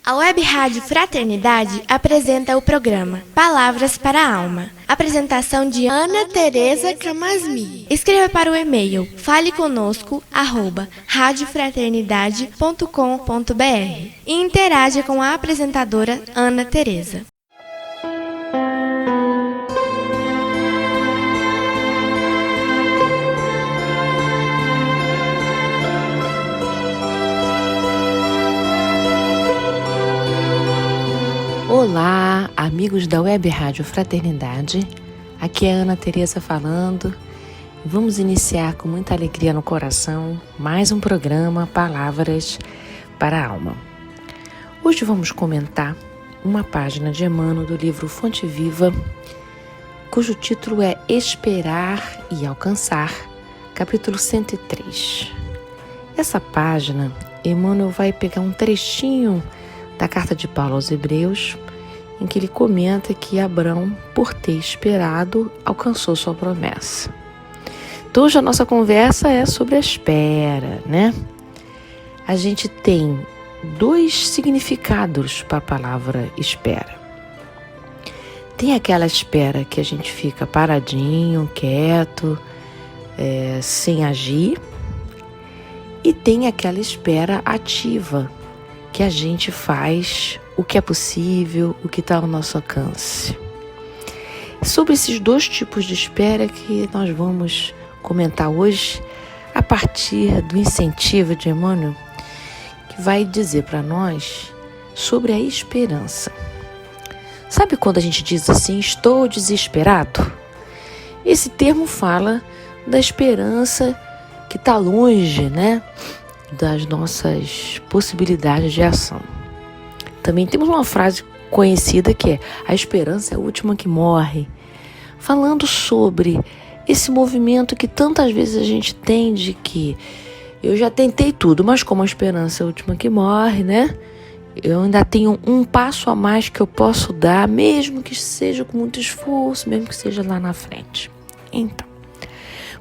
A Web Rádio Fraternidade apresenta o programa Palavras para a Alma. Apresentação de Ana Tereza Camasmi. Escreva para o e-mail faleconosco@radiofraternidade.com.br e interaja com a apresentadora Ana Tereza. Olá, amigos da Web Rádio Fraternidade, aqui é Ana Tereza falando. Vamos iniciar com muita alegria no coração mais um programa Palavras para a Alma. Hoje vamos comentar uma página de Emmanuel do livro Fonte Viva, cujo título é Esperar e Alcançar, capítulo 103. Essa página, Emmanuel vai pegar um trechinho da carta de Paulo aos Hebreus, em que ele comenta que Abrão, por ter esperado, alcançou sua promessa. Então hoje a nossa conversa é sobre a espera, né? A gente tem dois significados para a palavra espera. Tem aquela espera que a gente fica paradinho, quieto, sem agir, e tem aquela espera ativa, que a gente faz o que é possível, o que está ao nosso alcance. Sobre esses dois tipos de espera que nós vamos comentar hoje, a partir do incentivo de Emmanuel, que vai dizer para nós sobre a esperança. Sabe quando a gente diz assim, estou desesperado? Esse termo fala da esperança que está longe, né, das nossas possibilidades de ação. Também temos uma frase conhecida que é: a esperança é a última que morre, falando sobre esse movimento que tantas vezes a gente tem de que eu já tentei tudo, mas como a esperança é a última que morre, né? Eu ainda tenho um passo a mais que eu posso dar, mesmo que seja com muito esforço, mesmo que seja lá na frente. Então,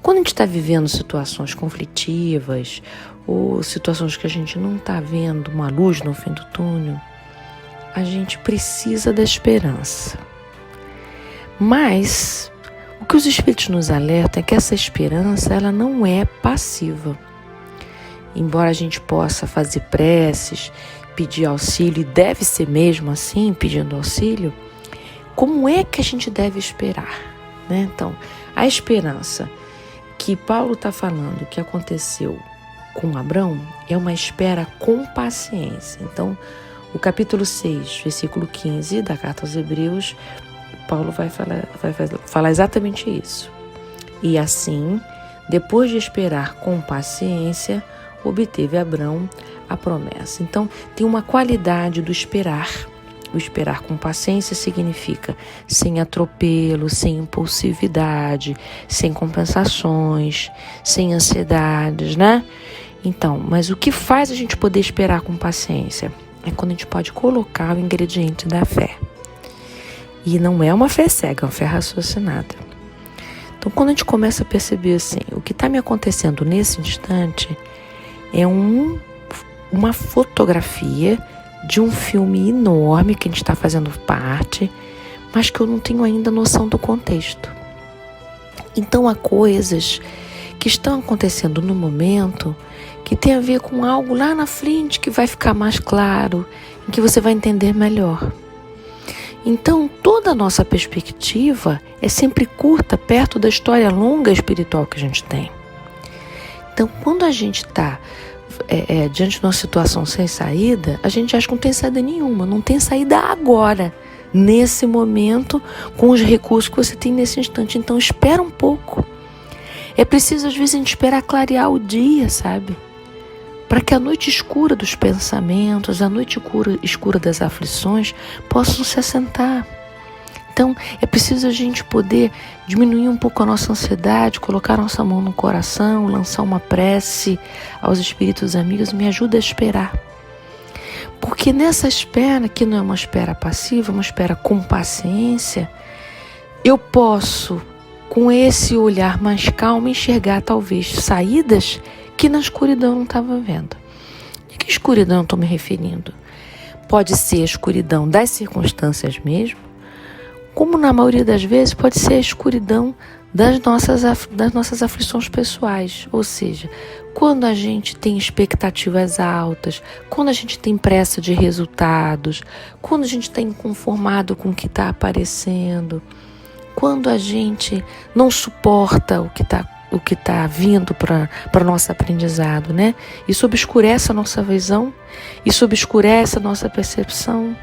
quando a gente está vivendo situações conflitivas ou situações que a gente não está vendo uma luz no fim do túnel, a gente precisa da esperança. Mas o que os Espíritos nos alertam é que essa esperança ela não é passiva. Embora a gente possa fazer preces, pedir auxílio, e deve ser mesmo assim, pedindo auxílio, como é que a gente deve esperar, né? Então, a esperança que Paulo está falando que aconteceu com Abrão é uma espera com paciência. Então, o capítulo 6, versículo 15 da carta aos Hebreus, Paulo vai falar exatamente isso. E assim, depois de esperar com paciência, obteve Abrão a promessa. Então, tem uma qualidade do esperar. O esperar com paciência significa sem atropelo, sem impulsividade, sem compensações, sem ansiedades, né? Então, mas o que faz a gente poder esperar com paciência? É quando a gente pode colocar o ingrediente da fé. E não é uma fé cega, é uma fé raciocinada. Então, quando a gente começa a perceber assim, o que está me acontecendo nesse instante é uma fotografia de um filme enorme que a gente está fazendo parte, mas que eu não tenho ainda noção do contexto. Então, há coisas que estão acontecendo no momento que tem a ver com algo lá na frente que vai ficar mais claro, em que você vai entender melhor. Então, toda a nossa perspectiva é sempre curta, perto da história longa espiritual que a gente tem. Então, quando a gente está diante de uma situação sem saída, a gente acha que não tem saída nenhuma, não tem saída agora, nesse momento, com os recursos que você tem nesse instante. Então, espera um pouco. É preciso, às vezes, a gente esperar clarear o dia, sabe? Para que a noite escura dos pensamentos, a noite escura das aflições possam se assentar. Então, é preciso a gente poder diminuir um pouco a nossa ansiedade, colocar a nossa mão no coração, lançar uma prece aos espíritos amigos, me ajuda a esperar. Porque nessa espera, que não é uma espera passiva, é uma espera com paciência, eu posso, com esse olhar mais calmo, enxergar talvez saídas que na escuridão não estava vendo. De que escuridão eu estou me referindo? pode ser a escuridão das circunstâncias mesmo, como na maioria das vezes pode ser a escuridão das nossas aflições pessoais. Ou seja, quando a gente tem expectativas altas, quando a gente tem pressa de resultados, quando a gente está inconformado com o que está aparecendo, quando a gente não suporta o que está vindo para o nosso aprendizado, né? Isso obscurece a nossa visão, isso obscurece a nossa percepção,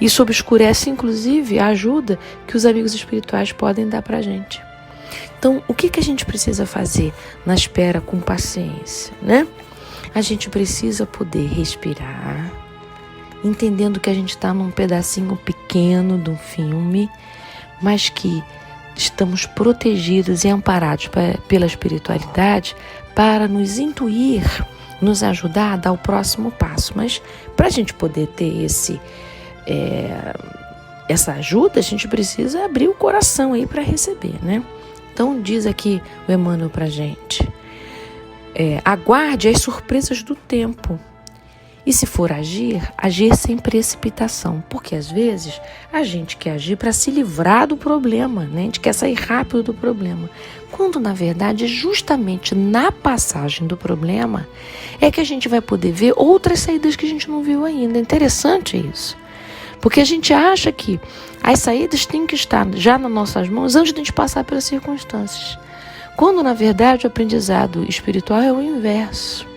isso obscurece, inclusive, a ajuda que os amigos espirituais podem dar para a gente. Então, o que a gente precisa fazer na espera com paciência, né? A gente precisa poder respirar, entendendo que a gente está num pedacinho pequeno de um filme, mas que estamos protegidos e amparados pela espiritualidade para nos intuir, nos ajudar a dar o próximo passo. Mas para a gente poder ter essa ajuda, a gente precisa abrir o coração aí para receber, né? Então diz aqui o Emmanuel para a gente, aguarde as surpresas do tempo. E se for agir sem precipitação, porque às vezes a gente quer agir para se livrar do problema, né? A gente quer sair rápido do problema, quando na verdade justamente na passagem do problema é que a gente vai poder ver outras saídas que a gente não viu ainda. É interessante isso, porque a gente acha que as saídas têm que estar já nas nossas mãos antes de a gente passar pelas circunstâncias, quando na verdade o aprendizado espiritual é o inverso.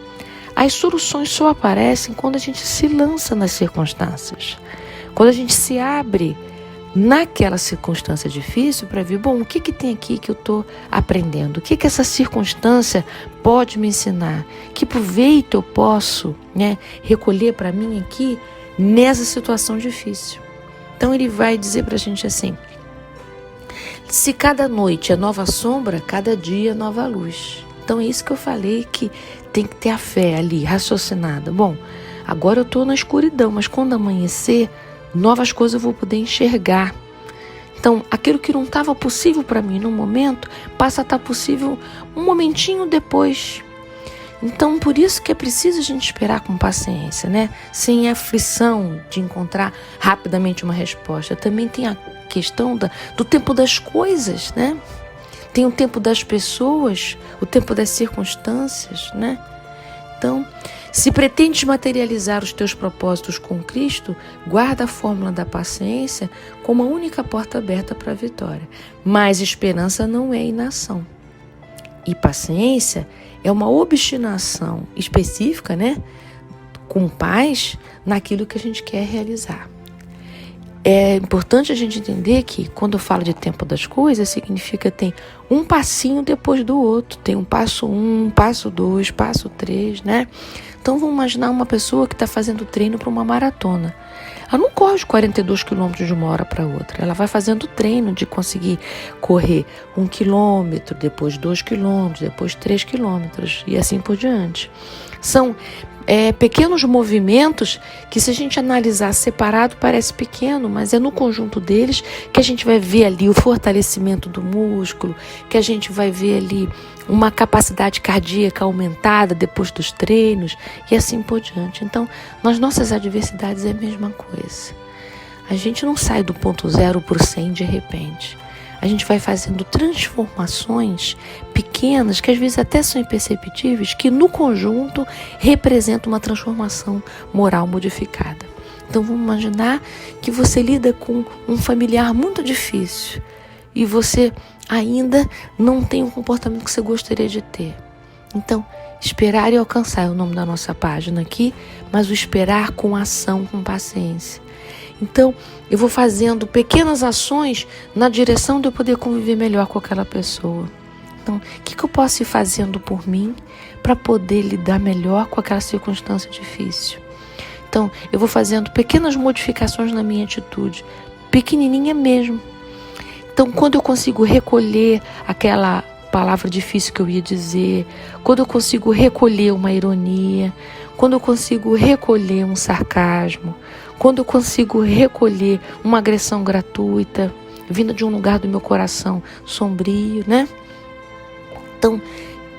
As soluções só aparecem quando a gente se lança nas circunstâncias, quando a gente se abre naquela circunstância difícil para ver, bom, o que tem aqui que eu estou aprendendo? O que essa circunstância pode me ensinar? Que proveito eu posso, né, recolher para mim aqui nessa situação difícil? Então ele vai dizer para a gente assim, se cada noite é nova sombra, cada dia é nova luz. Então é isso que eu falei, que tem que ter a fé ali, raciocinada. Bom, agora eu estou na escuridão, mas quando amanhecer, novas coisas eu vou poder enxergar. Então, aquilo que não estava possível para mim no momento, passa a estar possível um momentinho depois. Então, por isso que é preciso a gente esperar com paciência, né? Sem aflição de encontrar rapidamente uma resposta. Também tem a questão do tempo das coisas, né? Tem o tempo das pessoas, o tempo das circunstâncias, né? Então, se pretendes materializar os teus propósitos com Cristo, guarda a fórmula da paciência como a única porta aberta para a vitória. Mas esperança não é inação. E paciência é uma obstinação específica, né? Com paz naquilo que a gente quer realizar. É importante a gente entender que quando eu falo de tempo das coisas, significa que tem um passinho depois do outro. Tem um passo 1, passo 2, passo 3, né? Então vamos imaginar uma pessoa que está fazendo treino para uma maratona. Ela não corre os 42 quilômetros de uma hora para outra. Ela vai fazendo treino de conseguir correr 1 quilômetro, depois 2 quilômetros, depois 3 quilômetros e assim por diante. São pequenos movimentos que, se a gente analisar separado, parece pequeno, mas é no conjunto deles que a gente vai ver ali o fortalecimento do músculo, que a gente vai ver ali uma capacidade cardíaca aumentada depois dos treinos e assim por diante. Então, nas nossas adversidades é a mesma coisa. A gente não sai do ponto 0 para o 100 de repente. A gente vai fazendo transformações pequenas, que às vezes até são imperceptíveis, que no conjunto representam uma transformação moral modificada. Então vamos imaginar que você lida com um familiar muito difícil e você ainda não tem o comportamento que você gostaria de ter. Então, esperar e alcançar é o nome da nossa página aqui, mas o esperar com ação, com paciência. Então, eu vou fazendo pequenas ações na direção de eu poder conviver melhor com aquela pessoa. Então, o que eu posso ir fazendo por mim para poder lidar melhor com aquela circunstância difícil? Então, eu vou fazendo pequenas modificações na minha atitude, pequenininha mesmo. Então, quando eu consigo recolher aquela palavra difícil que eu ia dizer, quando eu consigo recolher uma ironia, quando eu consigo recolher um sarcasmo, quando eu consigo recolher uma agressão gratuita, vinda de um lugar do meu coração sombrio, né? Então,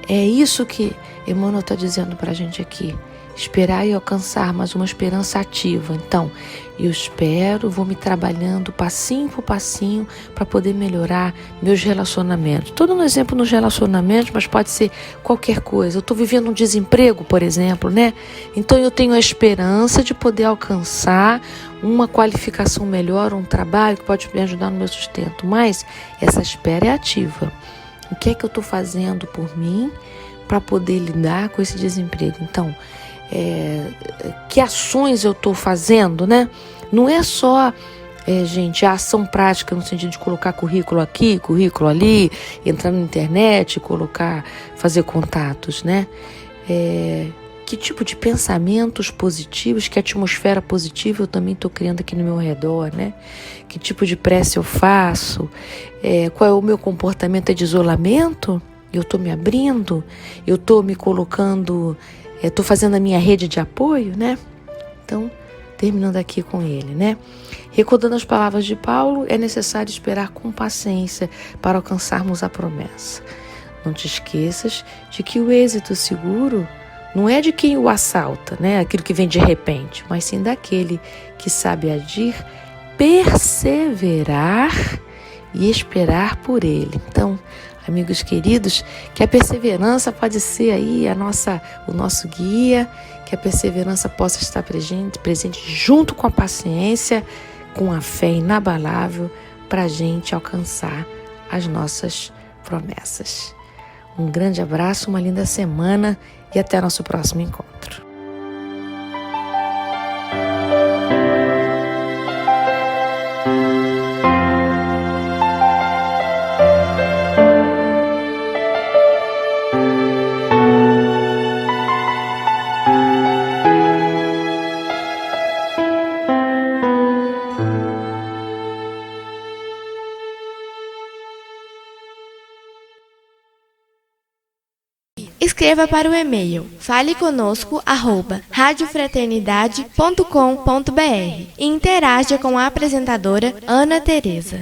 é isso que Emmanuel está dizendo para a gente aqui. Esperar e alcançar, mas uma esperança ativa. Então, eu espero, vou me trabalhando passinho por passinho para poder melhorar meus relacionamentos. Estou dando um exemplo nos relacionamentos, mas pode ser qualquer coisa. Eu estou vivendo um desemprego, por exemplo, né? Então eu tenho a esperança de poder alcançar uma qualificação melhor, um trabalho que pode me ajudar no meu sustento. Mas essa espera é ativa. O que é que eu estou fazendo por mim para poder lidar com esse desemprego? Então, que ações eu estou fazendo, né? Não é só, gente, a ação prática no sentido de colocar currículo aqui, currículo ali, entrar na internet, fazer contatos, né? Que tipo de pensamentos positivos, que atmosfera positiva eu também estou criando aqui no meu redor, né? Que tipo de prece eu faço? Qual é o meu comportamento de isolamento? Eu estou me abrindo? Eu estou me colocando... Estou fazendo a minha rede de apoio, né? Então, terminando aqui com ele, né? Recordando as palavras de Paulo, é necessário esperar com paciência para alcançarmos a promessa. Não te esqueças de que o êxito seguro não é de quem o assalta, né? Aquilo que vem de repente, mas sim daquele que sabe agir, perseverar e esperar por ele. Então, amigos queridos, que a perseverança pode ser aí o nosso guia, que a perseverança possa estar presente junto com a paciência, com a fé inabalável para a gente alcançar as nossas promessas. Um grande abraço, uma linda semana e até nosso próximo encontro. Escreva para o e-mail faleconosco@radiofraternidade.com.br e interaja com a apresentadora Ana Tereza.